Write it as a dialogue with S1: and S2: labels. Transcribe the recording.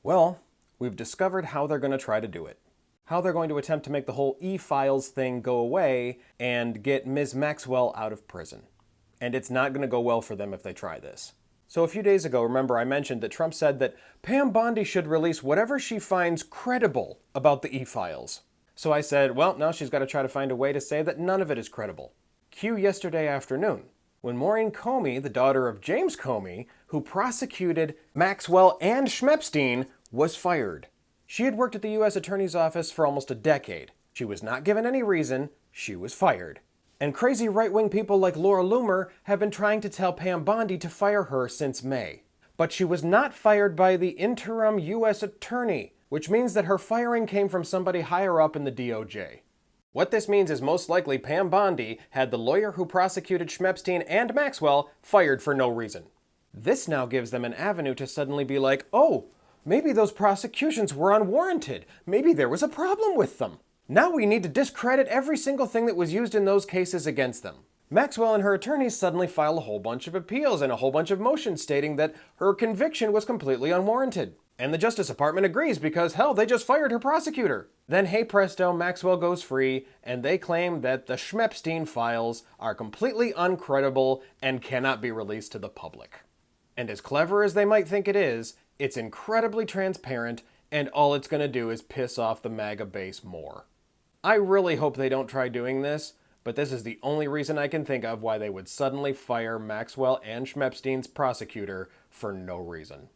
S1: Well, we've discovered how they're going to try to do it. How they're going to attempt to make the whole e-files thing go away and get Ms. Maxwell out of prison. And it's not going to go well for them if they try this. So a few days ago, remember I mentioned that Trump said that Pam Bondi should release whatever she finds credible about the e-files. So I said, well, now she's got to try to find a way to say that none of it is credible. Cue yesterday afternoon, when Maureen Comey, the daughter of James Comey, who prosecuted Maxwell and Epstein, was fired. She had worked at the U.S. Attorney's Office for almost a decade. She was not given any reason. She was fired. And crazy right-wing people like Laura Loomer have been trying to tell Pam Bondi to fire her since May. But she was not fired by the interim U.S. attorney, which means that her firing came from somebody higher up in the DOJ. What this means is most likely Pam Bondi had the lawyer who prosecuted Epstein and Maxwell fired for no reason. This now gives them an avenue to suddenly be like, oh, maybe those prosecutions were unwarranted. Maybe there was a problem with them. Now we need to discredit every single thing that was used in those cases against them. Maxwell and her attorneys suddenly file a whole bunch of appeals and a whole bunch of motions stating that her conviction was completely unwarranted. And the Justice Department agrees because, hell, they just fired her prosecutor. Then, hey presto, Maxwell goes free, and they claim that the Epstein files are completely uncredible and cannot be released to the public. And as clever as they might think it is, it's incredibly transparent, and all it's going to do is piss off the MAGA base more. I really hope they don't try doing this, but this is the only reason I can think of why they would suddenly fire Maxwell and Epstein's prosecutor for no reason.